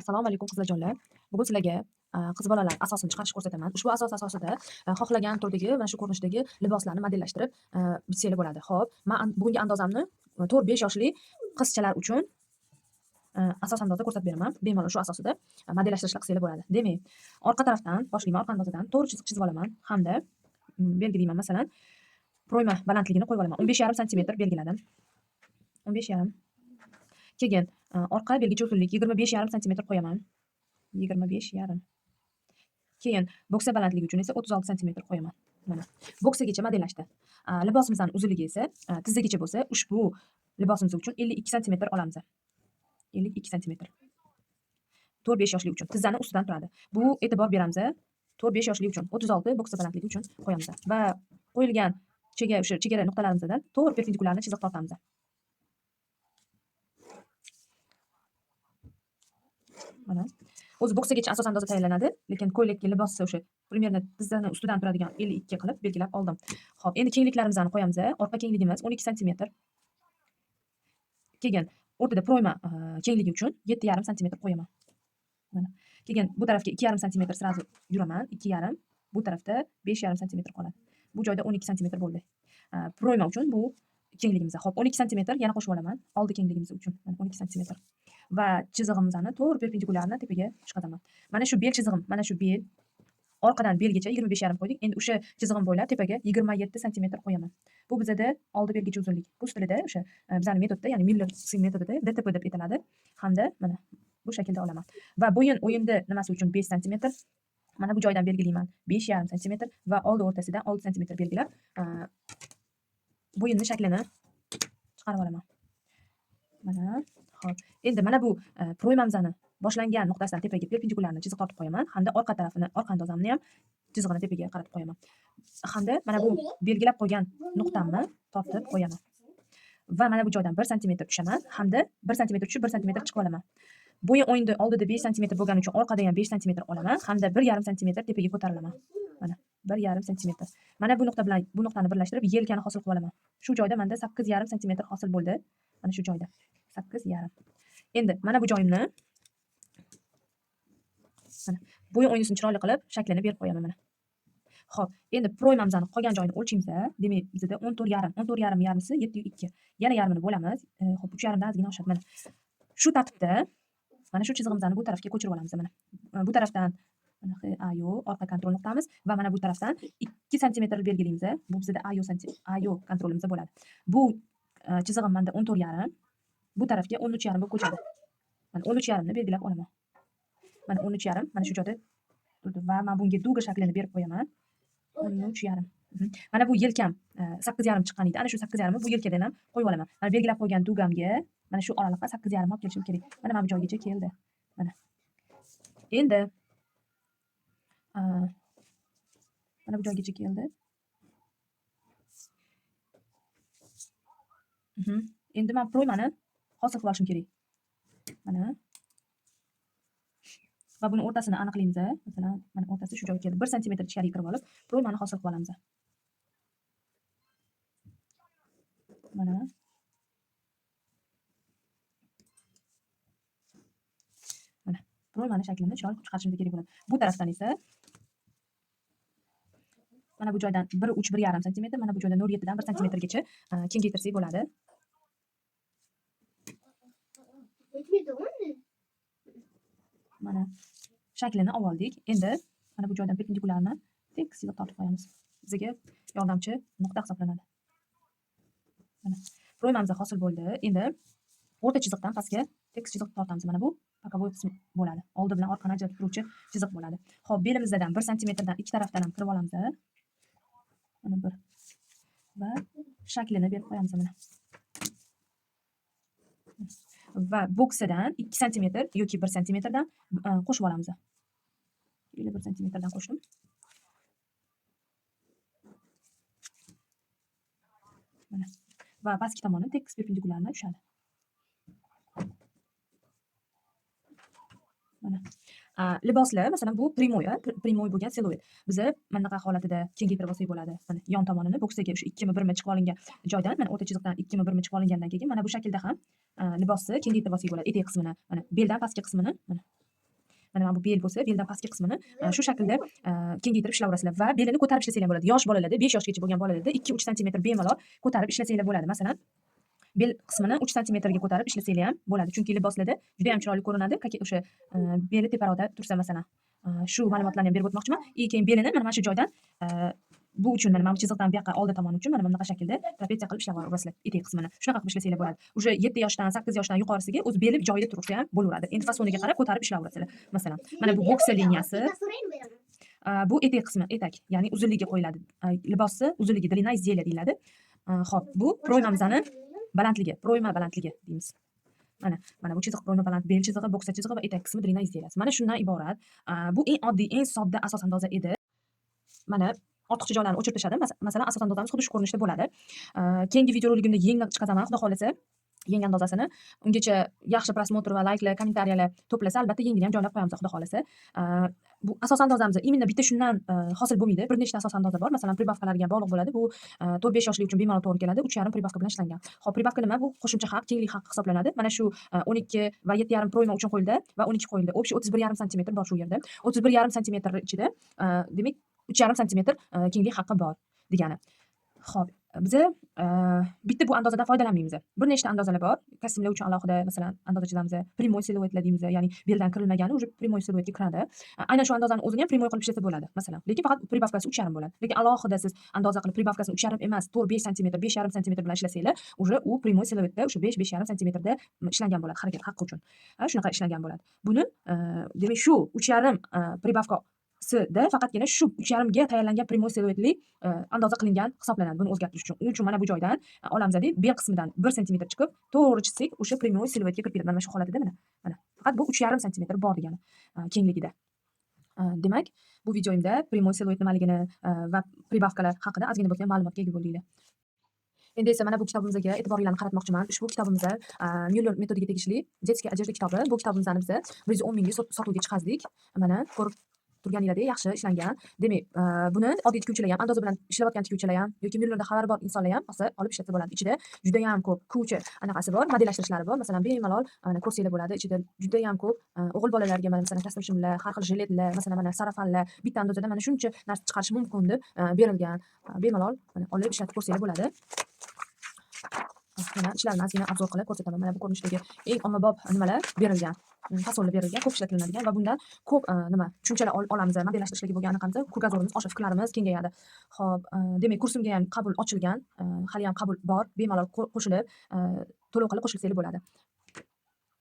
Assalomu alaykum qizlarjonlar. Bugun sizlarga qiz bolalar asosini chiqarishni ko'rsataman. Ushbu asos asosida xohlagan turdagi mana shu ko'rinishdagi liboslarni modellashtirib bitsanglar bo'ladi. Xo'p, men bugungi andozamni 4-5 yoshli qizchalar uchun asos andozda ko'rsatib beraman. Bemalol shu asosida modellashtirishlar qilsanglar bo'ladi. Demak, orqa tarafdan boshlayman, orqa andozadan to'g'ri chiziq chizib olaman hamda belgilayman. Masalan, proyma balandligini qo'yib olaman. 15,5 santimetr belgiladim. 15,5. Keyin orqa belgicha uzunlik 25,5 santimetr qo'yaman. 25,5. Keyin bo'ksa balandligi uchun esa 36 santimetr qo'yaman. Mana. Bo'ksagacha modellashdi. Libosimizning uzunligi esa tizzagacha bo'lsa, ushbu libosimiz uchun 52 santimetr olamiz. 52 santimetr. 4-5 yoshli uchun tizzani ustidan turadi. Bu e'tibor beramiz. 4-5 yoshli uchun 36 bo'ksa balandligi uchun qo'yamiz va qo'yilgan o'sha chegara nuqtalarimizdan to'g'ri perpendikularni chiziq tortamiz. Mana. O'zi bo'ksagacha asos andoza tayyorlanadi, lekin ko'ylakka libosda o'sha примерно tizzani ustidan turadigan 52 qilib belgilab oldim. Xo'p, endi kengliklarimizni qo'yamiz. Orqa kengligimiz 12 santimetr. Keyin o'rtada proyma kengligi uchun 7,5 santimetr qo'yaman. Mana. Keyin bu tarafga 2,5 santimetr sразу yuraman. 2,5. Bu tarafda 5,5 santimetr qoladi. Bu joyda 12 santimetr bo'ldi. Proyma uchun bu kengligimiz. Xo'p, 12 santimetr yana qo'shib olaman. Oldi kengligimiz uchun. Mana 12 santimetr. Va chizig'imizni to'g'ri perpendikularni tepaga chiqazaman. Mana shu bel chizig'im, mana shu bel orqadan belgacha 25,5 qo'ydik. Endi o'sha chizig'im bo'ylab tepaga 27 santimetr qo'yaman. Bu bizada oldi belgacha uzunlik. Rus tilida o'sha bizning metodda, ya'ni Miller-Sim metodida DTP deb aytiladi. Hamda mana bu shaklda olaman. Va bo'yin o'yinda nimasi uchun 5 santimetr. Mana bu joydan belgilayman 5,5 santimetr va oldi o'rtasidan 6 santimetr belgilab bo'yinning shaklini chiqarib olaman. Mana. Xo'p, endi mana bu proymamizni boshlangan nuqtasidan tepaga perpendikularni chiziq tortib qo'yaman hamda orqa tarafini, orqa andozamni ham chizig'ini tepaga qaratib qo'yaman. Hamda mana bu belgilab qo'ygan nuqtamni tortib qo'yaman. Va mana bu joydan 1 santimetr tushaman hamda 1 santimetr tushib 1 santimetr chiqib olaman. Bo'yin o'yinda oldida 5 santimetr bo'lgani uchun orqada ham 5 santimetr olaman hamda 1,5 santimetr tepaga ko'tarilaman. Mana 1,5 santimetr. Mana bu nuqta bilan bu nuqtani birlashtirib yelkani hosil qilib olaman. Shu joyda menda 8,5 santimetr hosil bo'ldi. Mana shu joyda 8,5. Endi mana bu joyimni mana bo'yin o'ynisini chiroyli qilib shaklini berib qo'yaman mana. Xo'p, endi proymamizni qolgan joyini o'lchaymiz. Demak, bizda 14,5, 14,5 yarmisi 7,2. Yana yarmini bo'lamiz. Xo'p, 3,5 dan ozgina oshadi mana. Shu tartibda mana shu chizig'imizni bu tarafga ko'chirib olamiz mana. Bu tarafdan mana AYO orqa kontrol nuqtamiz va mana bu tarafdan 2 santimetr belgilaymiz. Bu bizda AYO kontrolimiz bo'ladi. Bu chizig'im menda 14,5. Bu tarafga 13,5 bo'lib ko'chadi. Mana 13,5 ni belgilab olaman. Mana 13,5 mana shu joyda turdi va men bunga duga shaklini berib qo'yaman. 13,5. Mana bu yelkam 8,5 chiqqan edi. Ana shu 8,5 ni bu yelkadan ham qo'yib olaman. Mana belgilab qo'ygan dugamga mana shu oraliqqa 8,5 olib kelishim kerak. Mana bu joygacha keldi. Mana. Endi mana bu joygacha keldi. Endi men proymani hosil qilib olishim kerak. Mana. Va buni o'rtasini aniqlaymiz. Masalan, mana o'rtasi shu joyga keldi. 1 santimetr ichkariga kirib olib, proymani hosil qilib olamiz. Mana. Mana. Proymani shaklini chiroyli qilib chiqarishimiz kerak bo'ladi. Bu tarafdan esa mana bu joydan 1,3 1,5 santimetr, mana bu joydan 0,7 dan 1 santimetrgacha kengaytirsak bo'ladi. Mana shaklini oldik. Endi mana bu joydan perpendikularni tekis chiziq tortib qo'yamiz. Bizga yordamchi nuqta hisoblanadi. Mana proymamiz hosil bo'ldi. Endi o'rta chiziqdan pastga tekis chiziq tortamiz. Mana bu bokovoy qismi bo'ladi. Oldi bilan orqani ajratib turuvchi chiziq bo'ladi. Xo'p, belimizdan 1 santimetrdan ikki tarafdan ham kirib olamiz. Mana 1 va shaklini berib qo'yamiz mana. Va bo'ksidan 2 santimetr yoki 1 santimetrdan qo'shib olamiz. 1 santimetrdan qo'shdim. Mana. Va pastki tomoni tekis perpendikularni tushadi. Mana. Liboslar, masalan, bu primoy bo'lgan siluet. Biza manaqa holatida kengaytirib olsak bo'ladi. Mana yon tomonini bo'ksaga o'sha 2mi 1mi chiqib olingan joydan, mana o'rta chiziqdan 2mi 1mi chiqib olingandan keyin mana bu shaklda ham libosni kengaytirib olsak bo'ladi. Etek qismini, mana beldan pastki qismini mana mana bu bel bo'lsa, beldan pastki qismini shu shaklda kengaytirib ishlayverasizlar va belini ko'tarib ishlasanglar bo'ladi. Yosh bolalarda, 5 yoshgacha bo'lgan bolalarda 2-3 santimetr bemalol ko'tarib ishlasanglar bo'ladi. Masalan, bel qismini 3 santimetrga ko'tarib ishlasanglar ham bo'ladi. Chunki liboslarda juda ham chiroyli ko'rinadi. O'sha beli teparoqda tursa masalan. Shu ma'lumotlarni ham berib o'tmoqchiman. Keyin belini mana shu joydan bu uchun mana bu chiziqdan bu yoqqa oldi tomoni uchun mana bunaqa shaklda trapesiya qilib ishlayverasizlar etek qismini. Shunaqa qilib ishlasanglar bo'ladi. Уже 7 yoshdan, 8 yoshdan yuqorisiga o'zi beli joyida tursa ham bo'laveradi. Endi fasoniga qarab ko'tarib ishlayverasizlar. Masalan, mana bu boks liniyasi. Bu etek qismi, etak, ya'ni uzunligiga qo'yiladi. Libosni uzunligi, длина изделия deyiladi. Xo'p, bu proymamizani balandligi, proyma balandligi deymiz. Mana bu chiziq proyma baland, bel chizig'i, boksa chizig'i va etak qismi длина изделияsi. Mana shundan iborat. Bu eng oddiy, eng sodda asos andoza edi. Mana ortiqcha joylarni o'chirib tashladim. Masalan, asos andozamiz xuddi shu ko'rinishda bo'ladi. Keyingi videoroligimda yangi chiqazaman, xudo xolasa. Yangi andozasini. Ungacha yaxshi prosmotr va layklar, kommentariyalar to'plasa, albatta yengini ham joylab qo'yamiz, xudo xolasa. Bu asos andozamiz imенно bitta shundan hosil bo'lmaydi. Bir nechta asos andoza bor. Masalan, pribavkalarga bog'liq bo'ladi. Bu 4-5 yoshli uchun bemalol to'g'ri keladi. 3,5 pribavka bilan ishlangan. Xo'p, pribavka nima? Bu qo'shimcha haq, kenglik haqqi hisoblanadi. Mana shu 12 va 7,5 proyma uchun qo'yildi va 12 qo'yildi. Общий 31,5 santimetr bor shu yerda. 31,5 santimetr ichida, demak 3,5 santimetr kenglik haqqi bor degani. Xo'p, biz bitta bu andozadan foydalanmaymiz. Bir nechta andozalar bor. Kostyumlar uchun alohida masalan andoza chizamiz. Primoy siluetlar deymiz, ya'ni beldan kirilmagani уже primoy siluetga kiradi. Aynan shu andozani o'zini ham primoy qilib ishlasa bo'ladi, masalan. Lekin faqat pribavkasi 3,5 bo'ladi. Lekin alohida siz andoza qilib pribavkasini 3,5 emas, 4-5 santimetr, 5,5 santimetr bilan ishlasanglar, уже u primoy siluetda o'sha 5-5,5 santimetrda ishlangan bo'ladi harakat haqqi uchun. Shunaqa ishlangan bo'ladi. Buni demak shu 3,5 pribavka da faqatgina shu 3,5 ga tayyorlangan primoy siluetli andoza qilingan hisoblanadi buni o'zgartirish uchun. Uning uchun mana bu joydan olamiz deb bel qismidan 1 santimetr chiqib, to'g'ri chizsak, o'sha primoy siluetga kirib ketadi. Mana shu holatida mana. Faqat bu 3,5 santimetr bor degani kengligida. Demak, bu videoimda primoy siluet nimaligini va pribavkalar haqida ozgina bo'lsa ham ma'lumotga ega bo'ldinglar. Endi esa mana bu kitobimizga e'tiboringizni qaratmoqchiman. Ushbu kitobimizda Myuller metodiga tegishli детский одежда kitobi. Bu kitobimizni biz 110 mingga sotuvga chiqazdik. Mana ko'rib turganinglardek yaxshi ishlangan. Demak, buni oddiy tikuvchilar ham, andoza bilan ishlayotgan tikuvchilar ham yoki Myullerda xabari bor insonlar ham olsa olib ishlatsa bo'ladi. Ichida juda ham ko'p kuvchi anaqasi bor, modellashtirishlari bor. Masalan, bemalol mana ko'rsanglar bo'ladi. Ichida juda ham ko'p o'g'il bolalarga mana masalan kostyum shimlar, har xil jiletlar, masalan mana sarafanlar, bitta andozada mana shuncha narsa chiqarish mumkin deb berilgan. Bemalol mana olib ishlatib ko'rsanglar bo'ladi. Mana ishlarini ozgina obzor qilib ko'rsataman. Mana bu ko'rinishdagi eng ommabop nimalar berilgan. Fasonlar berilgan, ko'p ishlatiladigan va bundan ko'p nima tushunchalar olamiz. Modellashtirishga bo'lgan anaqamiz, ko'rgazorimiz oshib, fikrlarimiz kengayadi. Xo'p, demak, kursimga ham qabul ochilgan, hali ham qabul bor. Bemalol qo'shilib, to'lov qilib qo'shilsangiz bo'ladi.